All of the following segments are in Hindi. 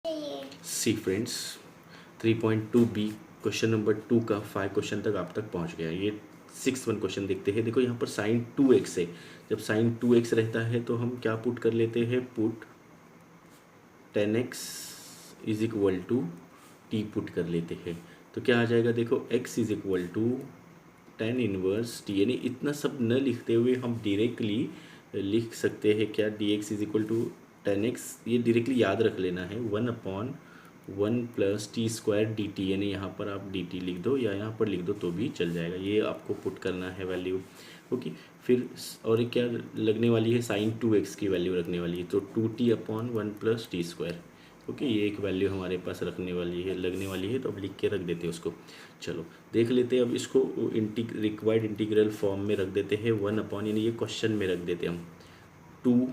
सी फ्रेंड्स, 3.2b क्वेश्चन नंबर 2 का 5 क्वेश्चन तक आप तक पहुंच गया। ये 6th क्वेश्चन देखते हैं। देखो यहाँ पर साइन 2x है। जब साइन 2x रहता है तो हम क्या पुट कर लेते हैं, put 10x is equal to T put कर लेते हैं। तो क्या आ जाएगा, देखो x is equal to 10 inverse T, यानी इतना सब न लिखते हुए हम डायरेक्टली लिख सकते हैं क्या, dx is equal to 10x। ये डायरेक्टली याद रख लेना है, 1/1 plus T square D T, यानी यहाँ पर आप डी टी लिख दो या यहाँ पर लिख दो तो भी चल जाएगा। ये आपको पुट करना है वैल्यू। ओके, फिर और क्या लगने वाली है, साइन 2x की वैल्यू रखने वाली है, तो 2t/1 plus T square. Okay, ये एक वैल्यू हमारे पास रखने वाली है, लगने वाली है, तो अब लिख के रख देते हैं उसको। चलो देख लेते हैं अब इसको रिक्वायर्ड इंटीग्रल फॉर्म में रख देते हैं, 1/, यानी ये क्वेश्चन में रख देते हैं हम 2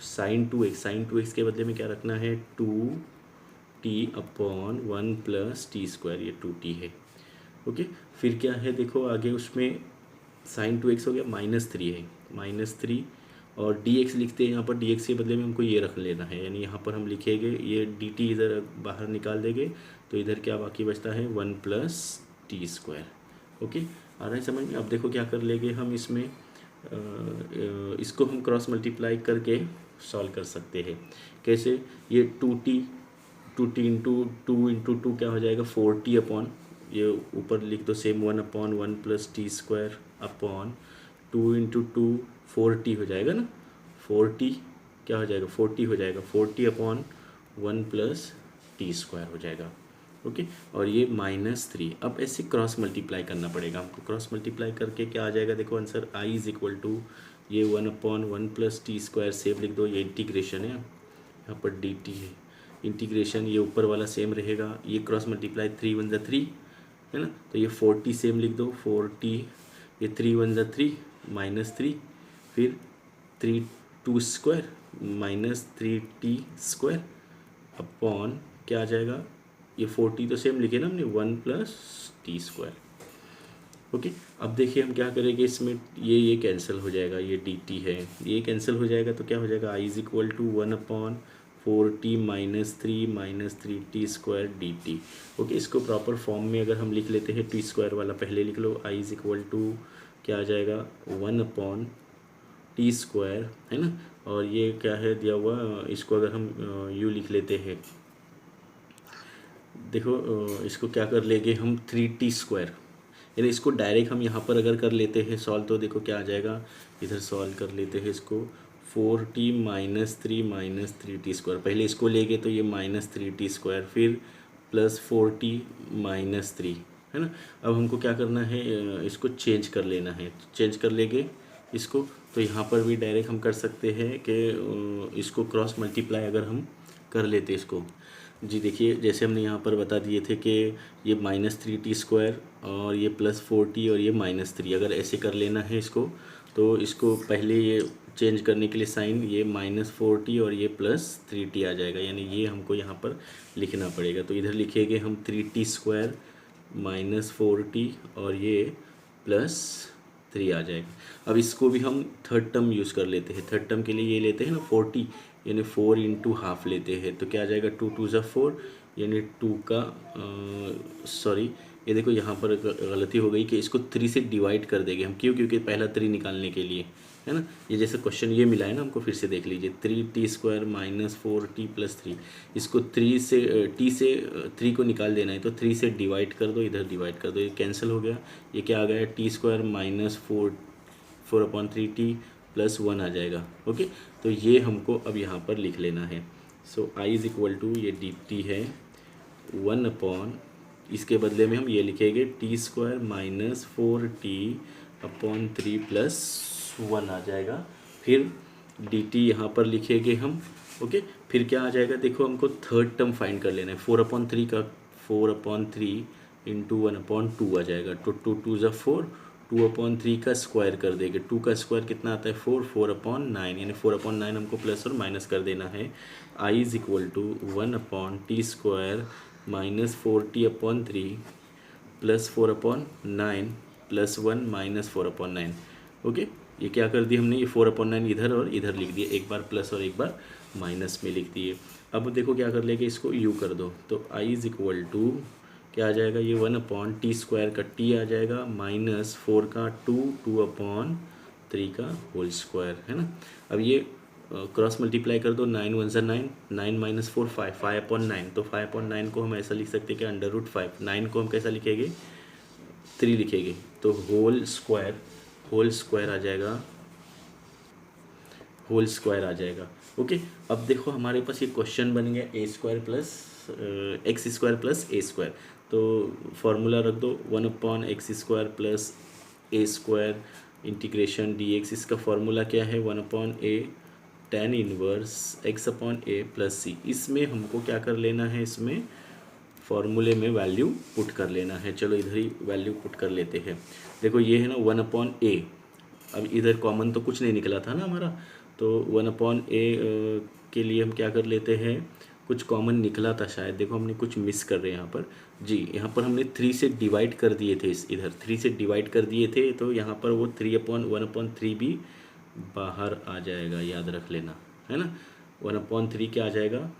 साइन 2x। साइन 2x के बदले में क्या रखना है, 2t/1 प्लस टी स्क्वायर, ये 2t है। ओके, फिर क्या है, देखो आगे उसमें साइन 2x हो गया, -3 है, -3 और dx लिखते हैं यहाँ पर, dx के बदले में हमको ये रख लेना है, यानी यहाँ पर हम लिखेंगे ये dt इधर बाहर निकाल देंगे तो इधर क्या बाकी बचता है, 1 प्लस टी स्क्वायर। ओके, आ रहा है समझ में। अब देखो क्या कर लेंगे हम इसमें, इसको हम क्रॉस मल्टीप्लाई करके सॉल्व कर सकते हैं। कैसे, ये 2t इंटू टू क्या हो जाएगा, 4t/, ये ऊपर लिख दो same, 1/1 plus T square upon 2 into two 4t हो जाएगा ना, 4t क्या हो जाएगा, 40 हो जाएगा, 40/1 प्लस टी स्क्वायर हो जाएगा। ओके, और ये -3। अब ऐसे क्रॉस मल्टीप्लाई करना पड़ेगा हमको, क्रॉस मल्टीप्लाई करके क्या आ जाएगा, देखो answer i is equal to ये 1/1 प्लस टी स्क्वायर, सेम लिख दो, ये इंटीग्रेशन है, यहाँ पर dt है, इंटीग्रेशन, ये ऊपर वाला सेम रहेगा, ये क्रॉस मल्टीप्लाई 3 1 3 है ना, तो ये 40 सेम लिख दो, 40, ये 3 1 3 -3, फिर 3 2 स्क्वायर -3t स्क्वायर अपॉन क्या आ जाएगा, ये 40 तो सेम लिखे ना हमने, 1 प्लस टी स्क्वायर। ओके, अब देखिए हम क्या करेंगे इसमें, ये कैंसिल हो जाएगा, ये dt है, ये कैंसिल हो जाएगा तो क्या हो जाएगा, i is equal to 1/4t -3 T square dt। Okay, इसको प्रॉपर फॉर्म में अगर हम लिख लेते हैं, टी स्क्वायर वाला पहले लिख लो, i इज इक्वल टू क्या आ जाएगा, 1/t स्क्वायर, है ना, और ये क्या है दिया हुआ, इसको अगर हम यू लिख लेते हैं, देखो इसको क्या कर लेंगे हम, 3t स्क्वायर, यानी इसको डायरेक्ट हम यहाँ पर अगर कर लेते हैं सॉल्व, तो देखो क्या आ जाएगा, इधर सॉल्व कर लेते हैं इसको, 4t -3 टी स्क्वायर, पहले इसको लेंगे तो ये -3t स्क्वायर, फिर प्लस 4t -3, है ना। अब हमको क्या करना है, इसको चेंज कर लेना है, चेंज कर लेंगे इसको, तो यहाँ पर भी डायरेक्ट हम कर सकते हैं कि इसको क्रॉस मल्टीप्लाई अगर हम कर लेते इसको, जी देखिए जैसे हमने यहाँ पर बता दिए थे कि ये -3t स्क्वायर और ये +4t और ये -3, अगर ऐसे कर लेना है इसको, तो इसको पहले ये चेंज करने के लिए साइन, ये -4t और ये +3t आ जाएगा, यानी ये हमको यहाँ पर लिखना पड़ेगा। तो इधर लिखेंगे हम 3t स्क्वायर -4t और ये +3 आ जाएगा। अब इसको भी हम थर्ड टर्म यूज़ कर लेते हैं, थर्ड टर्म के लिए ये लेते हैं ना 40, यानी 4 इंटू हाफ लेते हैं, तो क्या आ जाएगा, 2 2 4, यानी 2 का सॉरी, ये देखो यहाँ पर गलती हो गई कि इसको 3 से डिवाइड कर देंगे हम, क्यों, क्योंकि पहला 3 निकालने के लिए, है ना। ये जैसे क्वेश्चन ये मिला है ना हमको, फिर से देख लीजिए, 3t स्क्वायर -4t + 3, इसको 3 से t से 3 को निकाल देना है, तो 3 से डिवाइड कर दो, इधर डिवाइड कर दो, ये कैंसिल हो गया, ये क्या आ गया, t स्क्वायर -4/3t + 1 आ जाएगा। ओके, तो ये हमको अब यहाँ पर लिख लेना है। सो i इज इक्वल टू ये dt है 1/, इसके बदले में हम ये लिखेंगे t स्क्वायर -4t/3 + 1 आ जाएगा, फिर dt यहाँ पर लिखेंगे हम। ओके, फिर क्या आ जाएगा, देखो हमको थर्ड टर्म फाइंड कर लेना है, 4/3 का 4/3 इंटू 1/2 आ जाएगा, तो 2 2 4, 2/3 का स्क्वायर कर देंगे, 2 का स्क्वायर कितना आता है 4, 4/9, यानी 4/9 हमको प्लस और माइनस कर देना है। i is equal to 1/t square -4t/3 + 4/9 + 1 -4/9। Okay, ये क्या कर दिया हमने, ये 4/9 इधर और इधर लिख दिया, एक बार प्लस और एक बार माइनस में लिख दिए। अब देखो क्या कर लेंगे, इसको यू कर दो तो आई इज इक्वल टू क्या आ जाएगा, ये 1/t² का t आ जाएगा, -4 का 2 अपॉन 3 का होल स्क्वायर, है ना। अब ये क्रॉस मल्टीप्लाई कर दो, 9 1 9, 9 - 4 5, 5/9, तो 5/9 को हम ऐसा लिख सकते हैं कि √5, 9 को हम कैसा लिखेंगे, 3 लिखेंगे, तो होल स्क्वायर आ जाएगा, होल स्क्वायर आ जाएगा। ओके, अब देखो हमारे पास ये क्वेश्चन बन गया x² प्लस a², तो फॉर्मूला रख दो 1/x² plus a² integration dx, इसका फॉर्मूला क्या है 1/a tan inverse x/a plus c। इसमें हमको क्या कर लेना है, इसमें फॉर्मूले में वैल्यू पुट कर लेना है। चलो इधर ही वैल्यू पुट कर लेते हैं। देखो ये है ना 1/a, अब इधर कॉमन तो कुछ नहीं निकला था ना हमारा, तो 1/a के लिए हम क्या कर लेते हैं, कुछ कॉमन निकला था शायद, देखो हमने कुछ मिस कर रहे हैं यहाँ पर जी। यहाँ पर हमने 3 से डिवाइड कर दिए थे, इधर 3 से डिवाइड कर दिए थे, तो यहाँ पर वो 3/1/3 भी बाहर आ जाएगा, याद रख लेना, है ना। 1/3 क्या आ जाएगा,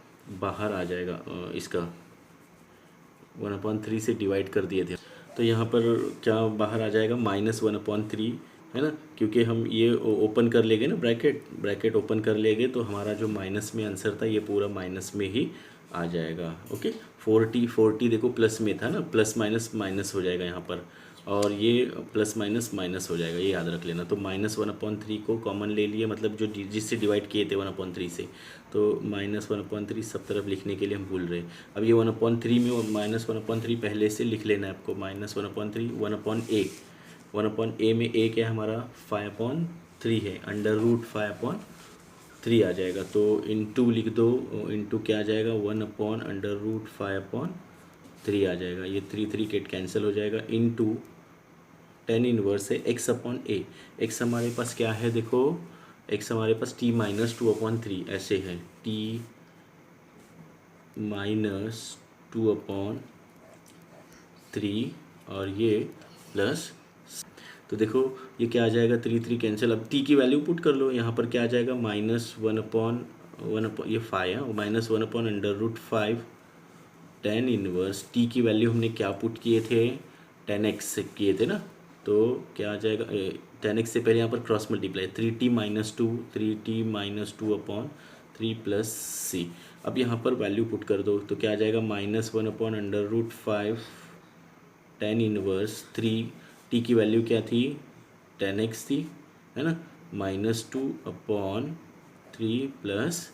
बाहर आ जाएगा, इसका 1/3 से डिवाइड कर दिए थे, तो यहाँ पर क्या बाहर आ जाएगा, -1/3, है ना, क्योंकि हम ये ओपन कर लेंगे ना, ब्रैकेट ओपन कर लेंगे, तो हमारा जो माइनस में आंसर था ये पूरा माइनस में ही आ जाएगा। ओके, 40 देखो प्लस में था ना, प्लस माइनस माइनस हो जाएगा यहाँ पर, और ये प्लस माइनस माइनस हो जाएगा, ये याद रख लेना। तो -1/3 को कॉमन ले लिया, मतलब जो जिससे डिवाइड किए थे 1/3 से, तो -1/3 सब तरफ लिखने के लिए हम भूल रहे हैं। अब ये 1/3 में -1/3 पहले से लिख लेना है आपको, -1/3 1/a में a क्या है हमारा 5/3 है, √5/3 आ जाएगा, तो इंटू लिख दो, इंटू क्या आ जाएगा 1/√5/3 आ जाएगा, ये 3 गेट कैंसिल हो जाएगा, इंटू tan इनवर्स है x/a। x हमारे पास क्या है, देखो x हमारे पास t - 2/3 ऐसे है, t - 2/3 और ये प्लस, तो देखो ये क्या आ जाएगा, 3 कैंसिल। अब t की वैल्यू पुट कर लो, यहाँ पर क्या आ जाएगा -1/1 ये 5 है, -1/√5 tan इनवर्स, t की वैल्यू हमने क्या पुट किए थे, tan x से किए थे ना, तो क्या आ जाएगा, tan x से पहले यहाँ पर cross multiply 3t - 2 plus c। अब यहाँ पर वैल्यू पुट कर दो, तो क्या आ जाएगा -1/√5 tan इनवर्स 3, t की वैल्यू क्या थी, tan x थी, है ना, -2/3 प्लस,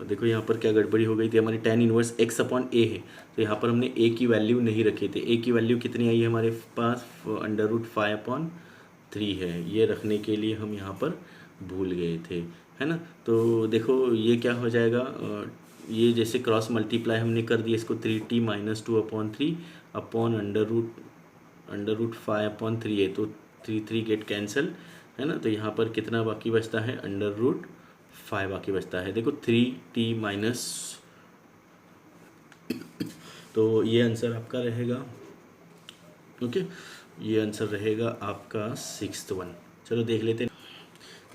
देखो यहाँ पर क्या गड़बड़ी हो गई थी, हमारी tan इनवर्स x/a है, तो यहाँ पर हमने a की वैल्यू नहीं रखी थी। a की वैल्यू कितनी आई है हमारे पास, √5/3 है, ये रखने के लिए हम यहाँ पर भूल गए थे, है ना। तो देखो ये क्या हो जाएगा, ये जैसे क्रॉस मल्टीप्लाई हमने कर दिया इसको, 3t - 2/3 अपॉन √5/3 है, तो 3 गेट कैंसिल, है ना, तो यहाँ पर कितना बाकी बचता है, √5 बाकी बचता है। देखो 3t माइनस, तो ये आंसर आपका रहेगा। ओके, ये आंसर रहेगा आपका 6th वन। चलो देख लेते हैं।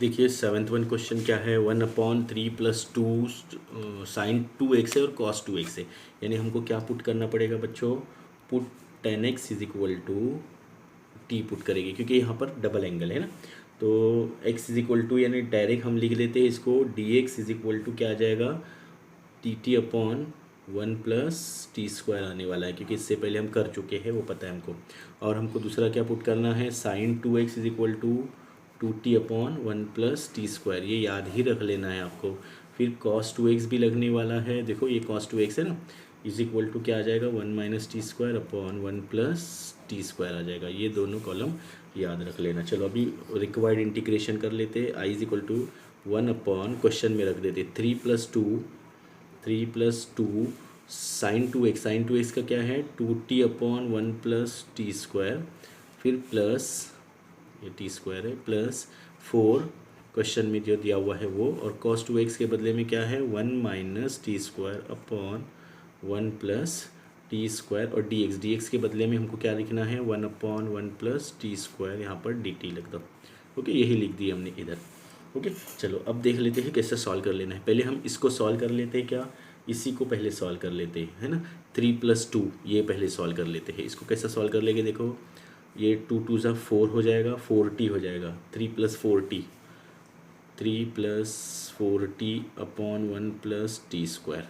देखिए 7th वन क्वेश्चन क्या है, 1/3 + 2 sin 2x है और cos 2x है, यानी हमको क्या पुट करना पड़ेगा बच्चों, put tan x = t put करेंगे, क्योंकि यहाँ पर डबल एंगल है ना, तो x = यानी डायरेक्ट हम लिख लेते हैं इसको, dx = क्या आ जाएगा, dt/1 + t² आने वाला है, क्योंकि इससे पहले हम कर चुके हैं, वो पता है हमको। और हमको दूसरा क्या पुट करना है, sin 2x = 2t/1 + t², ये याद ही रख लेना है आपको। फिर cos 2x भी लगने वाला है, देखो ये cos 2x है ना, = क्या आ जाएगा, 1 - t²/1 + t² आ जाएगा, ये दोनों कॉलम याद रख लेना। चलो अभी रिक्वायर्ड इंटीग्रेशन कर लेते हैं, i = 1 अपॉन, क्वेश्चन में रख देते 3 + 2 sin 2x का क्या है, 2t/1 + t², फिर प्लस ये t² है, प्लस 4 क्वेश्चन में जो दिया हुआ है वो, और cos 2x के बदले में क्या है, 1 - t²/1 + t², और dx के बदले में हमको क्या लिखना है, 1/1 + t², यहाँ पर dt लिख दो। ओके, यही लिख दिया हमने इधर। ओके, चलो अब देख लेते हैं कैसे सॉल्व कर लेना है। पहले हम इसको सॉल्व कर लेते हैं, क्या इसी को पहले सॉल्व कर लेते हैं, है ना। 3 + 2 ये पहले सॉल्व कर लेते हैं। इसको कैसे सॉल्व कर लेंगे, देखो ये 2 2 ज़ा 4 हो जाएगा, 40 हो जाएगा। 3 + 40, 3 + 40 अपॉन 1 + t²,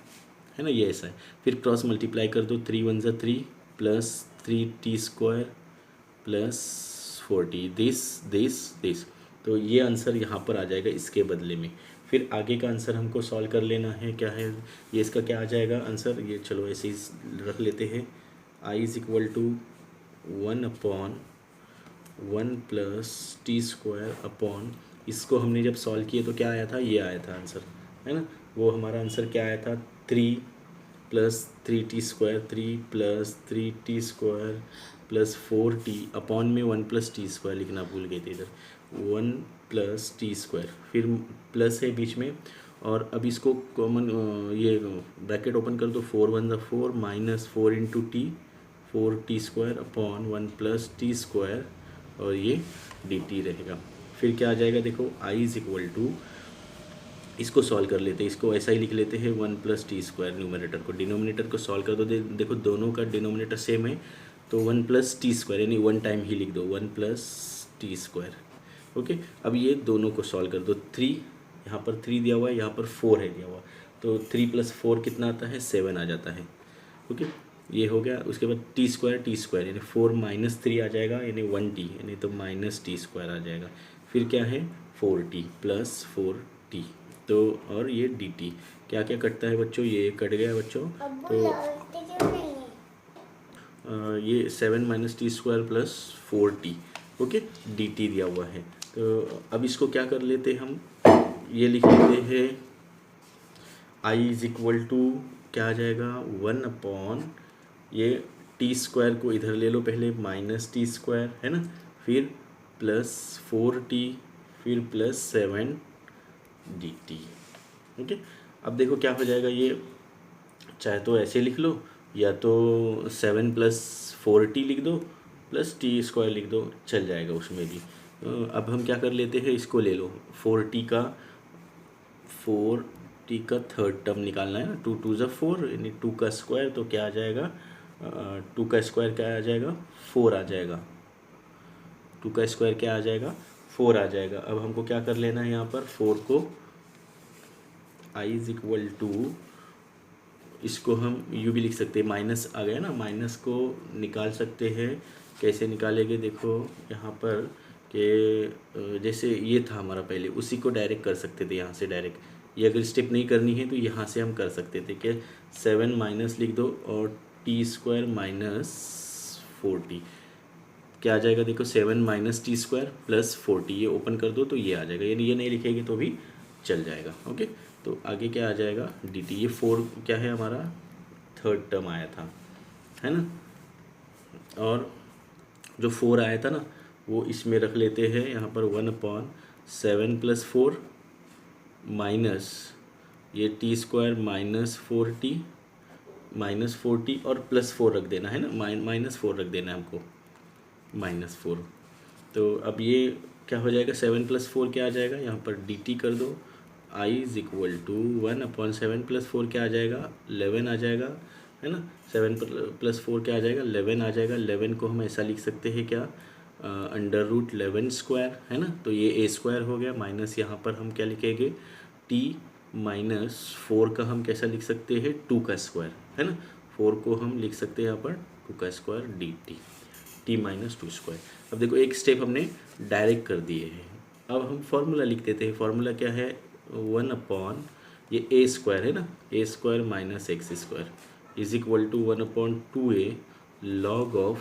है ना, ये ऐसा है। फिर क्रॉस मल्टीप्लाई कर दो, 3 1 ज़ा 3 प्लस 3t² प्लस 40, दिस। तो ये आंसर यहाँ पर आ जाएगा इसके बदले में। फिर आगे का आंसर हमको सॉल्व कर लेना है, क्या है ये, इसका क्या आ जाएगा आंसर, ये चलो ऐसे ही रख लेते हैं। I = 1/1 + t² अपॉन, इसको हमने जब सॉल्व किए तो क्या आया था, ये आया था आंसर, है ना। वो हमारा आंसर क्या आया था, 3 + 3t² 3 + 3t² plus 4t upon में 1 + t² लिखना भूल गए थे इधर, 1 + t², फिर प्लस है बीच में। और अब इसको कॉमन ये ब्रैकेट ओपन कर दो, 4 1 ज़ा 4 minus 4 × t 4t² upon 1 + t², और ये dt रहेगा। फिर क्या आ जाएगा, देखो I = इसको सॉल्व कर लेते हैं, इसको ऐसा ही लिख लेते हैं 1 + t² न्यूमरेटर को, डिनोमिनेटर को सॉल्व कर दो। देखो दोनों का डिनोमिनेटर सेम है, तो 1 + t² यानी 1 टाइम ही लिख दो, 1 + t²। ओके, अब ये दोनों को सॉल्व कर दो। 3 यहाँ पर 3 दिया हुआ है, यहाँ पर 4 है दिया हुआ, तो 3 + 4 कितना आता है, 7 आ जाता है। ओके, ये हो गया। उसके बाद t² यानी 4 - 3 आ जाएगा, यानी 1t, यानी तो -t² आ जाएगा। फिर क्या है 4t + 4t, तो और ये dt क्या क्या कटता है बच्चों, ये कट गया बच्चों, तो ये 7 - t² + 4t, ओके, dt दिया हुआ है। तो अब इसको क्या कर लेते हैं हम, ये लिख लेते हैं I = क्या आ जाएगा, 1/, ये t² को इधर ले लो पहले, -t², है ना, फिर प्लस 4t, फिर प्लस 7 dt। ओके, अब देखो क्या हो जाएगा, ये चाहे तो ऐसे लिख लो, या तो 7 + 4t लिख दो प्लस t² लिख दो, चल जाएगा उसमें भी। अब हम क्या कर लेते हैं, इसको ले लो, 4t का थर्ड टर्म निकालना है ना, 2 2 ज़ा 4 यानी 2 का स्क्वायर, तो क्या आ जाएगा, 2 का स्क्वायर क्या आ जाएगा, 4 आ जाएगा। 2 का स्क्वायर क्या आ जाएगा, 4 आ जाएगा। अब हमको क्या कर लेना है, यहाँ पर 4 को I = इसको हम यूँ भी लिख सकते हैं, माइनस आ गया ना, माइनस को निकाल सकते हैं। कैसे निकालेंगे, देखो यहाँ पर कि जैसे ये था हमारा पहले, उसी को डायरेक्ट कर सकते थे यहाँ से डायरेक्ट। ये अगर स्टेप नहीं करनी है तो यहाँ से हम कर सकते थे कि 7 माइनस लिख दो और t² - 4t, क्या आ जाएगा, देखो 7 - t² प्लस 4t, ये ओपन कर दो तो ये आ जाएगा, यानी ये नहीं लिखेंगे तो भी चल जाएगा। ओके, तो आगे क्या आ जाएगा dt, ये 4 क्या है हमारा थर्ड टर्म आया था, है ना, और जो 4 आया था ना वो इसमें रख लेते हैं यहाँ पर, 1/7 + 4 माइनस ये t² -4t और +4 रख देना है ना, -4 रख देना है हमको, -4। तो अब ये क्या हो जाएगा, 7 + 4 क्या आ जाएगा, यहाँ पर dt कर दो। I = 1/7 + 4 क्या आ जाएगा, 11 आ जाएगा, है ना। 7 + 4 क्या आ जाएगा, 11 आ जाएगा। 11 को हम ऐसा लिख सकते हैं क्या, √11², है ना, तो ये a² हो गया, माइनस यहाँ पर हम क्या लिखेंगे, t - 4 का हम कैसा लिख सकते हैं, 2 का स्क्वायर, है ना, 4 को हम लिख सकते हैं यहाँ पर 2 का स्क्वायर dt, t - 2²। अब देखो एक स्टेप हमने डायरेक्ट कर दिए हैं। अब हम फॉर्मूला लिख देते हैं। फॉर्मूला क्या है, 1/, ये a² है ना, a² - x² = 1/2a log of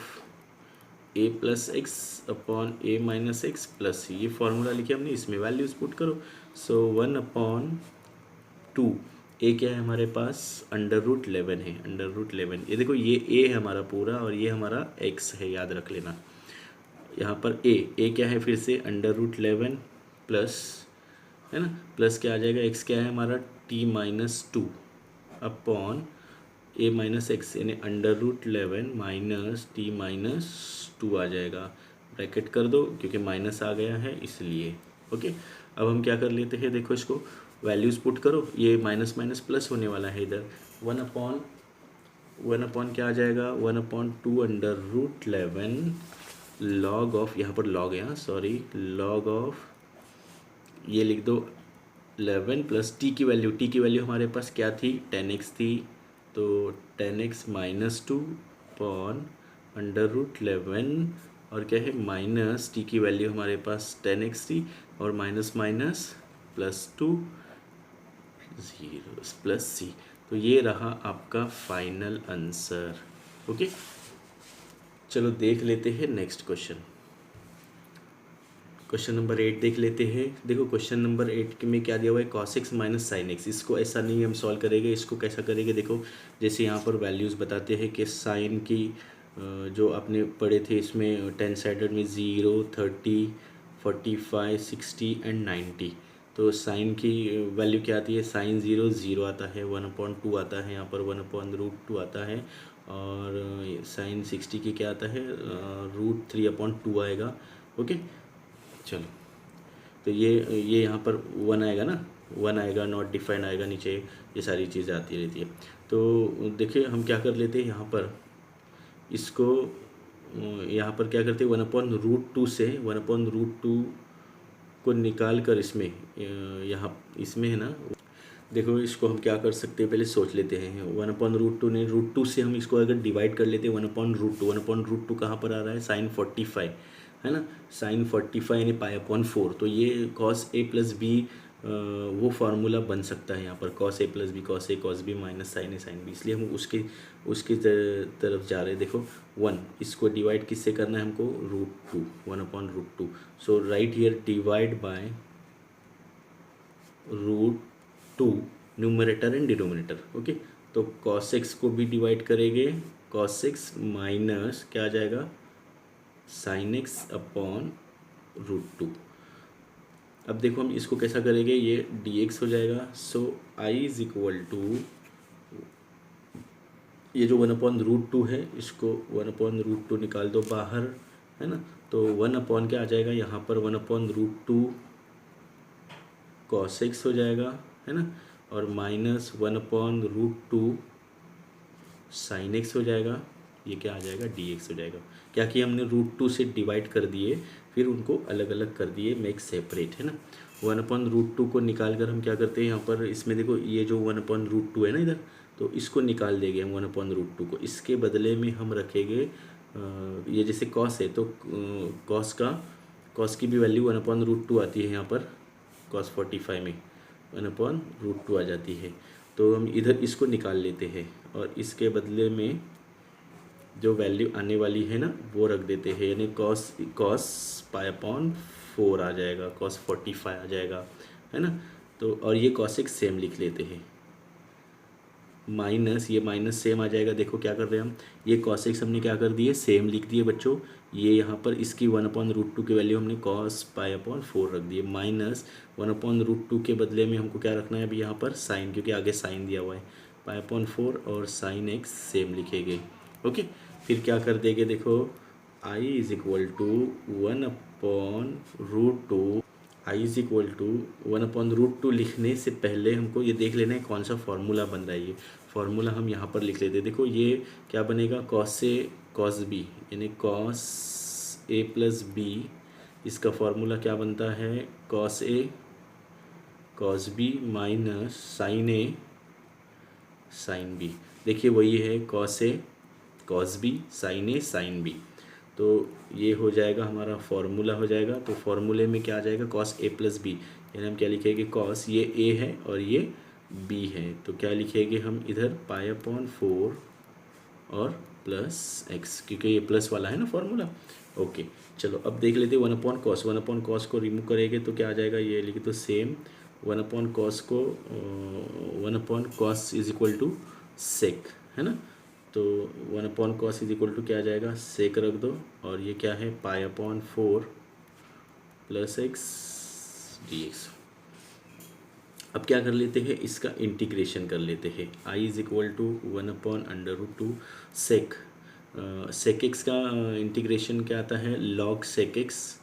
a + x upon a - x plus, ये फार्मूला लिखे हमने, इसमें वैल्यूज पुट करो। सो 1/2, a क्या है हमारे पास, √11 है, √11। ये देखो ये a है हमारा पूरा और ये हमारा x है, याद रख लेना। यहाँ पर a क्या है, फिर से √11 प्लस, है ना, प्लस क्या आ जाएगा, x क्या है हमारा, t - 2 अपॉन a - x यानी √11 - t - 2 आ जाएगा। ब्रैकेट कर दो क्योंकि माइनस आ गया है इसलिए। ओके, अब हम क्या कर लेते हैं, देखो इसको वैल्यूज़ पुट करो, ये माइनस माइनस प्लस होने वाला है इधर, वन अपॉन क्या आ जाएगा, 1/2 अंडर रूट 11 लॉग ऑफ, यहाँ पर लॉग है, यहाँ सॉरी, लॉग ऑफ, ये लिख दो 11 प्लस टी की वैल्यू हमारे पास क्या थी, 10x थी, तो 10x minus 2 upon under root 11, और क्या है माइनस टी की वैल्यू हमारे पास 10x थी, और माइनस माइनस प्लस 2 0 प्लस सी। तो ये रहा आपका फाइनल आंसर। ओके, चलो देख लेते हैं नेक्स्ट क्वेश्चन। क्वेश्चन नंबर 8 देख लेते हैं। देखो क्वेश्चन नंबर 8 में क्या दिया हुआ है, cos x minus sine x. इसको ऐसा नहीं हम सॉल्व करेंगे, इसको कैसा करेंगे, देखो जैसे यहाँ पर वैल्यूज़ बताते हैं कि साइन की जो आपने पढ़े थे इसमें 10 साइडेड में 0, 30, 45, 60 एंड 90। तो साइन की वैल्यू क्या आती है, साइन 0 0 आता है, 1/2 आता है, यहाँ पर 1/√2 आता है, और साइन 60 की क्या आता है, √3/2 आएगा। ओके, चलो तो ये यहाँ पर 1 आएगा ना, 1 आएगा, नॉट डिफाइंड आएगा नीचे, ये सारी चीज़ें आती रहती है। तो देखिए हम क्या कर लेते हैं यहाँ पर, इसको यहाँ पर क्या करते हैं, 1/√2 से 1/√2 को निकाल कर इसमें यहाँ इसमें है ना, देखो इसको हम क्या कर सकते हैं, पहले सोच लेते हैं। 1/√2 ने √2 से हम इसको अगर डिवाइड कर लेते हैं 1/√2, 1/√2 कहाँ पर आ रहा है, साइन 45 है ना, साइन 45 यानी π/4। तो ये cos a प्लस बी वो फार्मूला बन सकता है यहाँ पर, cos a plus B cos a cos b minus sine a sign b, इसलिए हम उसकी तरफ जा रहे हैं। देखो 1, इसको डिवाइड किससे करना है हमको, √2, 1/√2। So right here divide by √2 numerator and denominator. Okay, तो cos x को भी डिवाइड करेंगे, cos x माइनस क्या आ जाएगा, साइन x अपॉन √2। अब देखो हम इसको कैसा करेंगे, ये dx हो जाएगा। सो I इज इक्वल टू, ये जो 1/√2 है इसको 1/√2 निकाल दो बाहर, है ना, तो 1 अपॉन क्या आ जाएगा यहाँ पर, 1/√2 cos x हो जाएगा, है ना, और माइनस 1/√2 साइन x हो जाएगा, ये क्या आ जाएगा, dx हो जाएगा। क्या कि हमने √2 से डिवाइड कर दिए, फिर उनको अलग अलग कर दिए, मेक सेपरेट, है ना। 1/√2 को निकाल कर हम क्या करते हैं यहाँ पर, इसमें देखो ये जो 1/√2 है ना इधर, तो इसको निकाल देंगे हम 1/√2 को, इसके बदले में हम रखेंगे ये जैसे cos है, तो cos की भी वैल्यू 1/√2 आती है यहाँ पर, cos 45 में 1/√2 आ जाती है। तो हम इधर इसको निकाल लेते हैं, और इसके बदले में जो वैल्यू आने वाली है ना वो रख देते हैं, यानी cos π/4 आ जाएगा, cos 45 आ जाएगा, है ना। तो और ये cos x सेम लिख लेते हैं, माइनस ये माइनस सेम आ जाएगा। देखो क्या कर रहे हैं हम, ये cos x हमने क्या कर दिए, सेम लिख दिए बच्चों। ये यहाँ पर इसकी 1/√2 की वैल्यू हमने cos π/4 रख दिए, माइनस 1/√2 के बदले में हमको क्या रखना है अभी यहाँ पर, साइन, क्योंकि आगे साइन दिया हुआ है, π/4 और साइन x सेम लिखेंगे। ओके, फिर क्या कर देंगे, देखो I is equal to 1/√2, I is equal to 1/√2 लिखने से पहले हमको ये देख लेना है कौन सा फार्मूला बन रहा है। ये फार्मूला हम यहाँ पर लिख लेते हैं। देखो ये क्या बनेगा, cos a cos b, यानी cos a प्लस b, इसका फार्मूला क्या बनता है, cos a cos b minus sine a sign b। देखिए वही है, cos a cos b sine a sign b। तो ये हो जाएगा हमारा फार्मूला हो जाएगा। तो फार्मूले में क्या आ जाएगा, cos a प्लस बी, यानी हम क्या लिखेंगे, cos ये a है और ये b है, तो क्या लिखेंगे हम इधर π/4 और प्लस x, क्योंकि ये प्लस वाला है ना फार्मूला। ओके, चलो अब देख लेते हैं 1/cos, 1/cos को रिमूव करेंगे तो क्या आ जाएगा, ये लिखे तो सेम 1/cos को 1/cos इज इक्वल टू सेक, है ना। तो 1/cos इज इक्वल टू क्या आ जाएगा, सेक रख दो, और ये क्या है π/4 प्लस x dx। अब क्या कर लेते हैं, इसका इंटीग्रेशन कर लेते हैं। I is equal to 1/√2 sec, sec x का इंटीग्रेशन क्या आता है, log sec x,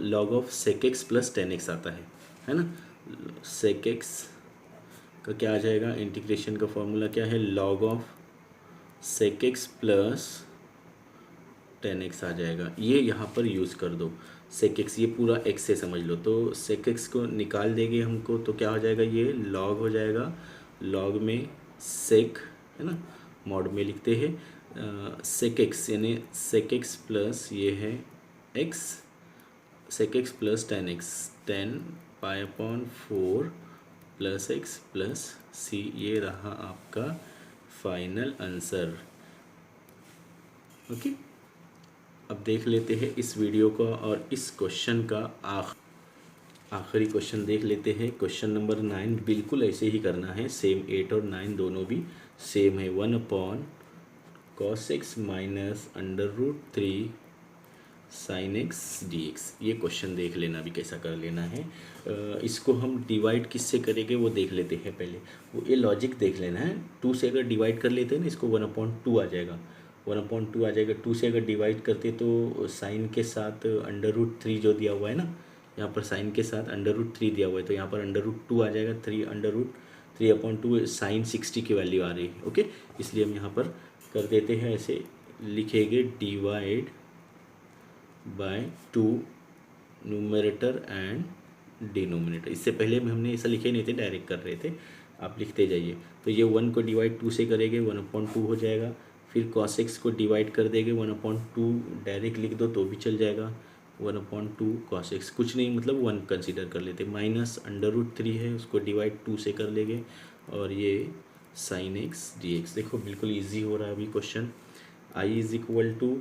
log of sec x plus 10x आता है। है ना। सेक एक्स का क्या आ जाएगा, इंटीग्रेशन का फॉर्मूला क्या है, log of sec x plus 10x आ जाएगा। ये यहाँ पर यूज़ कर दो, सेक एक्स ये पूरा x से समझ लो, तो सेक एक्स को निकाल देंगे हमको तो क्या हो जाएगा, ये लॉग हो जाएगा, लॉग में सेक, है ना, मॉड में लिखते हैं सेक एक्स, यानी सेक एक्स प्लस ये है x, sec x plus 10x, 10 pi upon 4 plus x plus c, ये रहा आपका फाइनल आंसर। ओके, अब देख लेते हैं इस वीडियो का और इस क्वेश्चन का आखिरी क्वेश्चन देख लेते हैं। क्वेश्चन नंबर 9 बिल्कुल ऐसे ही करना है, सेम 8 और 9 दोनों भी सेम है। 1 upon cos x minus under root 3 sine x d x. ये क्वेश्चन देख लेना भी कैसा कर लेना है। इसको हम डिवाइड किससे करेंगे वो देख लेते हैं पहले, वो ये लॉजिक देख लेना है। 2 से अगर डिवाइड कर लेते हैं ना इसको 1/2 आ जाएगा, 1/2 आ जाएगा। 2 से अगर डिवाइड करते तो साइन के साथ अंडर रूट 3 जो दिया हुआ है ना, यहाँ पर साइन के साथ अंडर रूट 3 दिया हुआ है, तो यहाँ पर अंडर रूट 2 आ जाएगा। 3 अंडर रूट 3/2 साइन 60 की वैल्यू आ रही है। ओके, इसलिए हम यहाँ पर कर देते हैं, ऐसे लिखेंगे divide by 2 numerator and denominator. इससे पहले में हमने ऐसा लिखे नहीं थे, डायरेक्ट कर रहे थे, आप लिखते जाइए। तो ये 1 को डिवाइड 2 से करेंगे 1/2 हो जाएगा। फिर cos x को डिवाइड कर देंगे 1/2, डायरेक्ट लिख दो तो भी चल जाएगा, 1/2 cos x, कुछ नहीं मतलब 1 कंसीडर कर लेते। माइनस अंडर रूट 3 है, उसको डिवाइड 2 से कर लेंगे, और ये साइन एक्स डी एक्स। देखो बिल्कुल ईजी हो रहा है अभी question. i is equal to,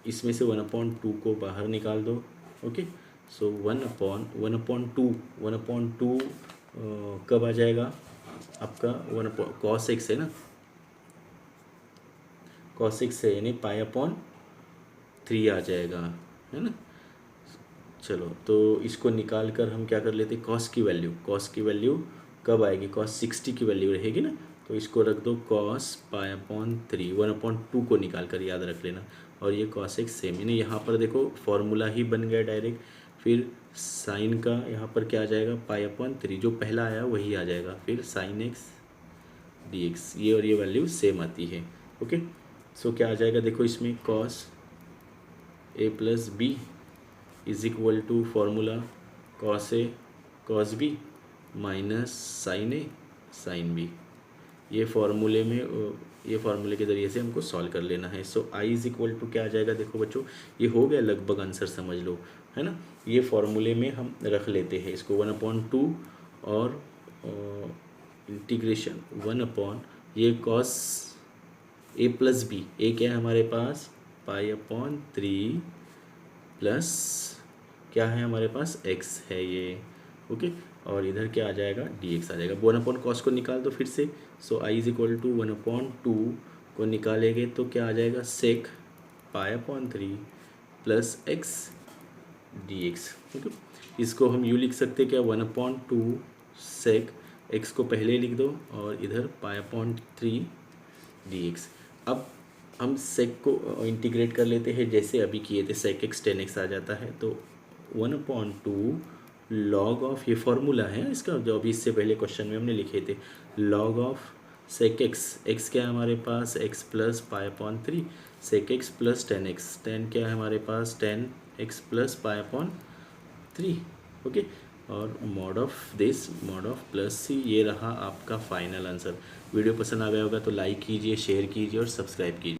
इसमें से 1/2 को बाहर निकाल दो। ओके, सो 1/2 कब आ जाएगा आपका, 1 cos x है ना, cos x है, यानी पाई/3 आ जाएगा, है ना। चलो तो इसको निकाल कर हम क्या कर लेते, cos की वैल्यू कब आएगी, cos 60 की वैल्यू रहेगी ना, तो इसको रख दो cos पाई/3, 1/2 को निकाल कर याद रख लेना, और ये cos x सेम, यानी यहाँ पर देखो फॉर्मूला ही बन गया डायरेक्ट। फिर साइन का यहाँ पर क्या आ जाएगा, पाई/3, जो पहला आया वही आ जाएगा, फिर साइन एक्स डी एक्स, ये और ये वैल्यू सेम आती है। ओके, सो क्या आ जाएगा देखो इसमें, cos a plus B is equal to formula cos a cos b minus sine A sine B. ये फॉर्मूले में, ये फार्मूले के ज़रिए से हमको सॉल्व कर लेना है। सो i इज़ इक्वल टू क्या आ जाएगा, देखो बच्चों ये हो गया लगभग आंसर, समझ लो, है ना। ये फॉर्मूले में हम रख लेते हैं इसको 1/2 और इंटीग्रेशन 1 ये cos a प्लस बी, ए क्या है हमारे पास पाई/3 प्लस क्या है हमारे पास x है ये। ओके, और इधर क्या आ जाएगा, dx आ जाएगा। 1/cos को निकाल दो फिर से, सो i इज इक्वल टू 1/2 को निकालेंगे तो क्या आ जाएगा, सेक पाई/3 प्लस x dx। ओके, इसको हम यूँ लिख सकते क्या, 1/2 सेक x को पहले लिख दो और इधर पाई/3 dx। अब हम सेक को इंटीग्रेट कर लेते हैं जैसे अभी किए थे, सेक x 10x आ जाता है, तो 1/2 लॉग ऑफ, ये फॉर्मूला है इसका जो अभी इससे पहले क्वेश्चन में हमने लिखे थे, लॉग ऑफ सेक x क्या है हमारे पास, x प्लस पाई/3, सेक x प्लस 10x, 10 क्या है हमारे पास 10x प्लस पाई/3। ओके, और mod of this mod of plus C, ये रहा आपका फाइनल आंसर। वीडियो पसंद आ गया होगा तो लाइक कीजिए, शेयर कीजिए और सब्सक्राइब कीजिए।